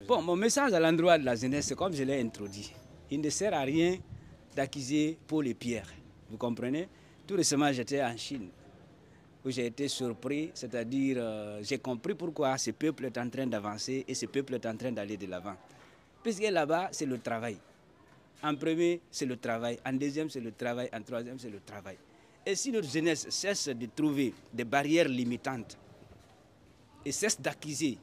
Bon, mon message à l'endroit de la jeunesse, c'est comme je l'ai introduit. Il ne sert à rien d'accuser Paul et Pierre. Vous comprenez? Tout récemment, j'étais en Chine, où j'ai été surpris, c'est-à-dire j'ai compris pourquoi ce peuple est en train d'avancer et ce peuple est en train d'aller de l'avant. Puisque là-bas, c'est le travail. En premier, c'est le travail. En deuxième, c'est le travail. En troisième, c'est le travail. Et si notre jeunesse cesse de trouver des barrières limitantes et cesse d'accuser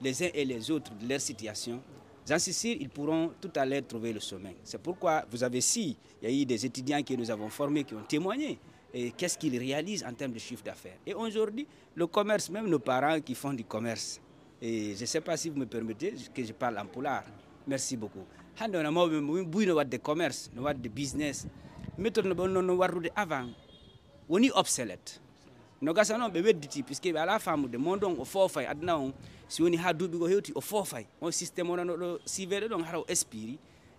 les uns et les autres de leur situation, j'en suis sûr, ils pourront tout à l'heure trouver le sommet. C'est pourquoi vous avez il y a eu des étudiants que nous avons formés qui ont témoigné. Et qu'est-ce qu'ils réalisent en termes de chiffre d'affaires. Et aujourd'hui, le commerce, même nos parents qui font du commerce. Et je ne sais pas si vous me permettez que je parle en poulard. Merci beaucoup. Hande on a bouino wadde commerce, no wadde business. Méthode no warrude avant, woni obsolète. No gasa non be wedditi puisque ala famude mondon o fofay adna on si woni ha duubi go hewti o fofay on système on no sivede don haraw espiri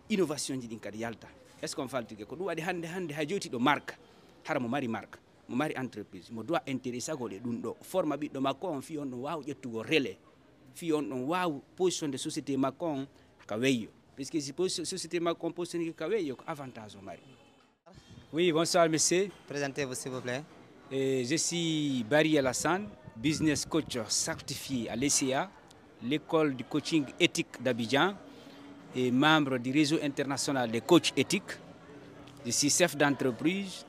innovation ji din kadi yalta. Est-ce qu'on faltige ko dum wadi hande ha joti do marque hara mo mari marque mo mari entreprise mo doit intéresser ko de dum do forma bi do makko on fi on no waaw jettugo relais fi on don waaw position de société makko on ka weyo puisque si société makko position ka weyo ko avantage o mari. Oui, bonsoir monsieur. Présentez-vous s'il vous plaît. Je suis Barry Alassane, business coach certifié à l'ECA, l'école du coaching éthique d'Abidjan et membre du réseau international des coachs éthiques. Je suis chef d'entreprise,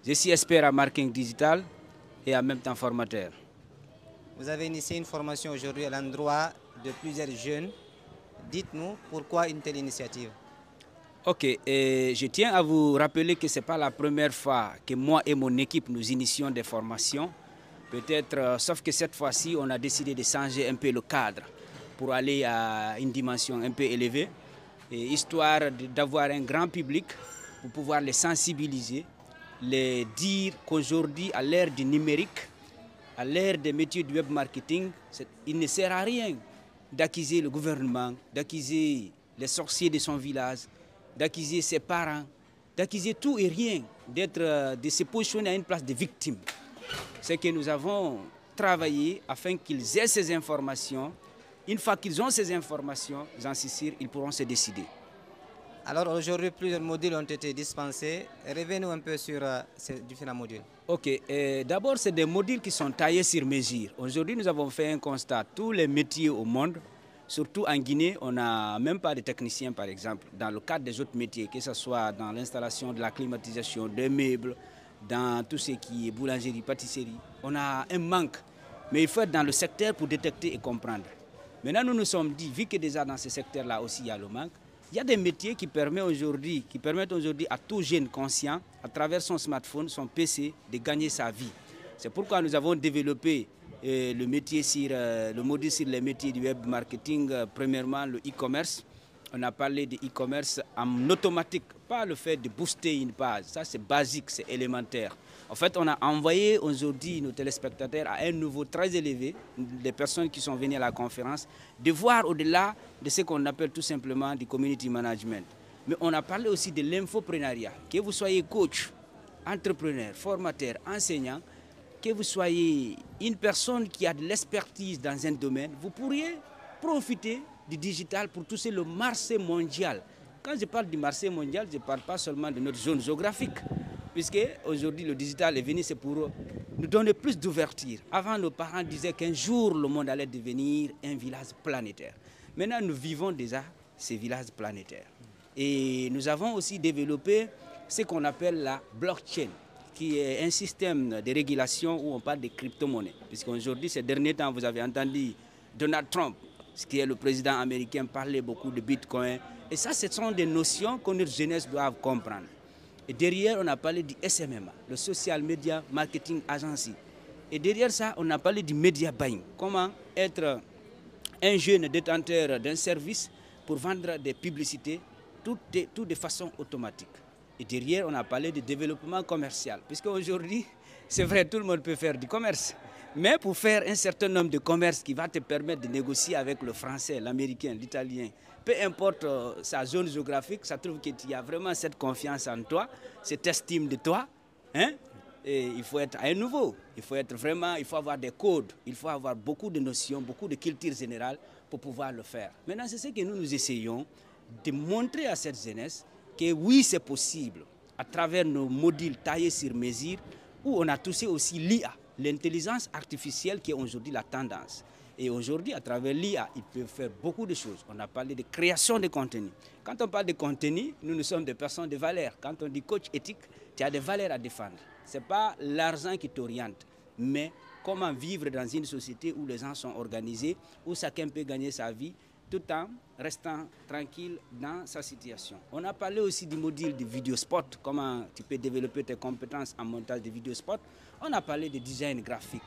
je suis expert en marketing digital et en même temps formateur. Vous avez initié une formation aujourd'hui à l'endroit de plusieurs jeunes. Dites-nous pourquoi une telle initiative? Ok, je tiens à vous rappeler que ce n'est pas la première fois que moi et mon équipe nous initions des formations. Peut-être, sauf que cette fois-ci, on a décidé de changer un peu le cadre pour aller à une dimension un peu élevée, et histoire d'avoir un grand public pour pouvoir les sensibiliser, les dire qu'aujourd'hui, à l'ère du numérique, à l'ère des métiers du web marketing, il ne sert à rien d'accuser le gouvernement, d'accuser les sorciers de son village, d'accuser ses parents, d'accuser tout et rien, de se positionner à une place de victime. C'est que nous avons travaillé afin qu'ils aient ces informations. Une fois qu'ils ont ces informations, j'en suis sûr, ils pourront se décider. Alors aujourd'hui, plusieurs modules ont été dispensés. Revenez-nous un peu sur ces différents modules. Ok, d'abord c'est des modules qui sont taillés sur mesure. Aujourd'hui, nous avons fait un constat. Tous les métiers au monde, surtout en Guinée, on n'a même pas de techniciens, par exemple. Dans le cadre des autres métiers, que ce soit dans l'installation de la climatisation, des meubles, dans tout ce qui est boulangerie, pâtisserie, on a un manque. Mais il faut être dans le secteur pour détecter et comprendre. Maintenant, nous nous sommes dit, vu que déjà dans ce secteur-là aussi il y a le manque, il y a des métiers qui permettent aujourd'hui à tout jeune conscient, à travers son smartphone, son PC, de gagner sa vie. C'est pourquoi nous avons développé le module sur les métiers du web marketing, premièrement le e-commerce. On a parlé de e-commerce en automatique, pas le fait de booster une page, ça c'est basique, c'est élémentaire. En fait, on a envoyé aujourd'hui nos téléspectateurs à un niveau très élevé, les personnes qui sont venues à la conférence, de voir au-delà de ce qu'on appelle tout simplement du community management. Mais on a parlé aussi de l'infoprenariat, que vous soyez coach, entrepreneur, formateur, enseignant, que vous soyez une personne qui a de l'expertise dans un domaine, vous pourriez profiter du digital pour toucher le marché mondial. Quand je parle du marché mondial, je ne parle pas seulement de notre zone géographique, puisque aujourd'hui le digital est venu, c'est pour nous donner plus d'ouverture. Avant, nos parents disaient qu'un jour le monde allait devenir un village planétaire. Maintenant, nous vivons déjà ces villages planétaires. Et nous avons aussi développé ce qu'on appelle la blockchain, qui est un système de régulation où on parle de crypto-monnaies. Puisqu'aujourd'hui, ces derniers temps, vous avez entendu Donald Trump, qui est le président américain, parler beaucoup de Bitcoin. Et ça, ce sont des notions que notre jeunesse doit comprendre. Et derrière, on a parlé du SMMA, le Social Media Marketing Agency. Et derrière ça, on a parlé du Media Buying. Comment être un jeune détenteur d'un service pour vendre des publicités, tout de façon automatique. Et derrière, on a parlé de développement commercial. Puisque aujourd'hui, c'est vrai, tout le monde peut faire du commerce. Mais pour faire un certain nombre de commerces qui va te permettre de négocier avec le français, l'américain, l'italien, peu importe sa zone géographique, ça trouve qu'il y a vraiment cette confiance en toi, cette estime de toi. Hein? Et il faut être à un niveau. Il faut avoir des codes, il faut avoir beaucoup de notions, beaucoup de culture générale pour pouvoir le faire. Maintenant, c'est ce que nous essayons de montrer à cette jeunesse que oui, c'est possible à travers nos modules taillés sur mesure où on a touché aussi l'IA, l'intelligence artificielle qui est aujourd'hui la tendance. Et aujourd'hui, à travers l'IA, ils peuvent faire beaucoup de choses. On a parlé de création de contenu. Quand on parle de contenu, nous sommes des personnes de valeur. Quand on dit coach éthique, tu as des valeurs à défendre. Ce n'est pas l'argent qui t'oriente, mais comment vivre dans une société où les gens sont organisés, où chacun peut gagner sa vie, tout en restant tranquille dans sa situation. On a parlé aussi du module de vidéospot, comment tu peux développer tes compétences en montage de vidéospot. On a parlé de design graphique.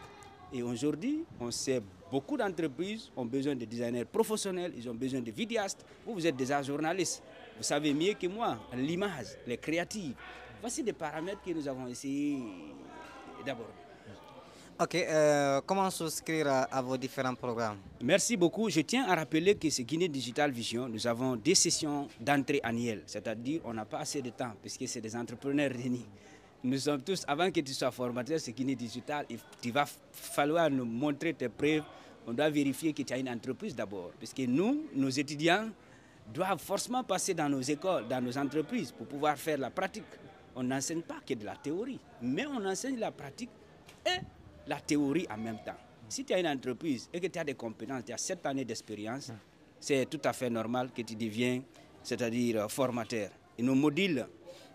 Et aujourd'hui, on sait beaucoup d'entreprises ont besoin de designers professionnels, ils ont besoin de vidéastes. Vous êtes déjà journalistes, vous savez mieux que moi l'image, les créatives. Voici des paramètres que nous avons essayé d'aborder. Ok, comment souscrire à vos différents programmes? Merci beaucoup. Je tiens à rappeler que ce Guinée Digital Vision, nous avons des sessions d'entrée annuelles, c'est-à-dire on n'a pas assez de temps puisque c'est des entrepreneurs réunis. Nous sommes tous, avant que tu sois formateur, ce Guinée Digital, il va falloir nous montrer tes preuves. On doit vérifier que tu as une entreprise d'abord, puisque nous, nos étudiants, doivent forcément passer dans nos écoles, dans nos entreprises pour pouvoir faire la pratique. On n'enseigne pas que de la théorie, mais on enseigne la pratique et la théorie en même temps. Si tu as une entreprise et que tu as des compétences, tu as 7 années d'expérience, c'est tout à fait normal que tu deviens, c'est-à-dire formateur. Et nos modules,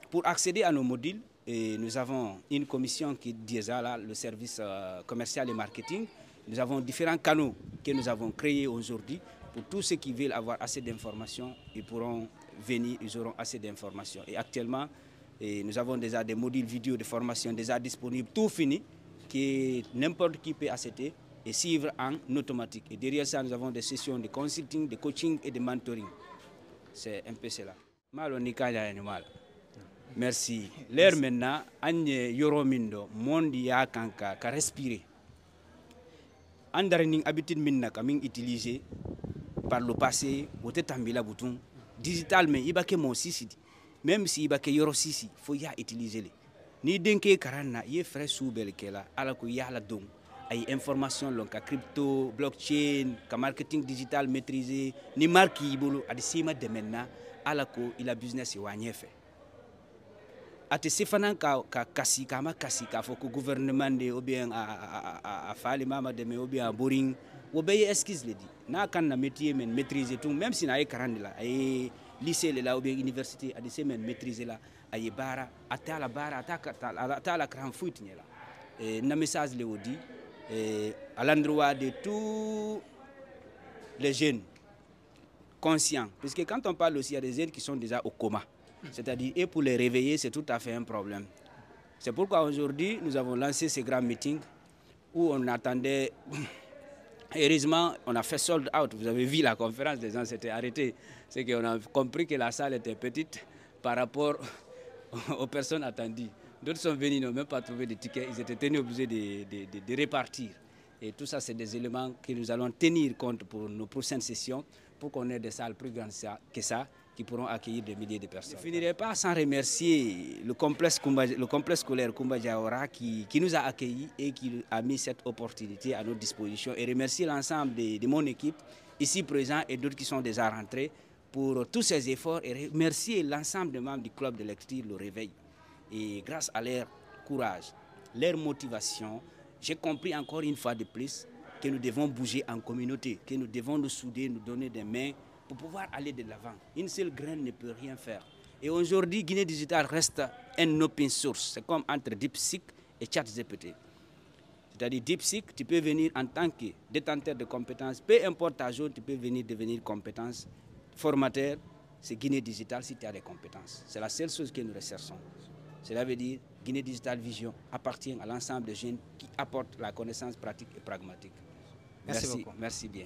pour accéder à nos modules, nous avons une commission qui dédiée là, le service commercial et marketing. Nous avons différents canaux que nous avons créés aujourd'hui pour tous ceux qui veulent avoir assez d'informations, ils pourront venir, ils auront assez d'informations. Et actuellement, nous avons déjà des modules vidéo de formation déjà disponibles, tout fini, que n'importe qui peut accéder et suivre en automatique. Et derrière ça, nous avons des sessions de consulting, de coaching et de mentoring. C'est un peu cela. Merci. L'air maintenant, Agne Yoromindo, monde ya kanka, ka respirer. Andare ning habitude minna kaming utilisé par le passé, wote tambila bouton digital mais ibake mon sisi. Même si ibake yoro sisi, faut ya utiliser les. Ni denke karana ye frais soubel kela ala ko ya la dong ay information lonka crypto, blockchain, ka marketing digital maîtrisé, ni marque yibolo adi sima de maintenant ala ko ila business wanye fait. Ate sefanan ka kasi kama kasi ka foko gouvernement de ou bien a fali mama de me ou bien boring ou bien excuse le dit na kan na métier men maîtriser tout même si na ay karandi la ay lycée là ou bien université a des men maîtriser la ay bara ata la bara ata la grand foot ni là et na message le odi à l'endroit de tous les jeunes conscients parce que quand on parle aussi il y a des jeunes qui sont déjà au coma. C'est-à-dire, et pour les réveiller, c'est tout à fait un problème. C'est pourquoi aujourd'hui, nous avons lancé ces grands meetings où on attendait, heureusement, on a fait sold out. Vous avez vu la conférence, les gens s'étaient arrêtés. C'est qu'on a compris que la salle était petite par rapport aux personnes attendues. D'autres sont venus, ils n'ont même pas trouvé de tickets, ils étaient tenus obligés de répartir. Et tout ça, c'est des éléments que nous allons tenir compte pour nos prochaines sessions, pour qu'on ait des salles plus grandes que ça, qui pourront accueillir des milliers de personnes. Je ne finirai pas sans remercier le complexe scolaire Koumba Diawara qui nous a accueillis et qui a mis cette opportunité à notre disposition. Et remercier l'ensemble de mon équipe ici présent et d'autres qui sont déjà rentrés pour tous ces efforts. Et remercier l'ensemble des membres du club de lecture, le réveil. Et grâce à leur courage, leur motivation, j'ai compris encore une fois de plus que nous devons bouger en communauté, que nous devons nous souder, nous donner des mains pour pouvoir aller de l'avant. Une seule graine ne peut rien faire. Et aujourd'hui, Guinée Digital reste un open source. C'est comme entre DeepSeek et ChatGPT. C'est-à-dire DeepSeek, tu peux venir en tant que détenteur de compétences. Peu importe ta zone, tu peux venir devenir compétence. Formateur, c'est Guinée Digital si tu as des compétences. C'est la seule chose que nous recherchons. Cela veut dire Guinée Digital Vision appartient à l'ensemble des jeunes qui apportent la connaissance pratique et pragmatique. Merci beaucoup. Merci bien.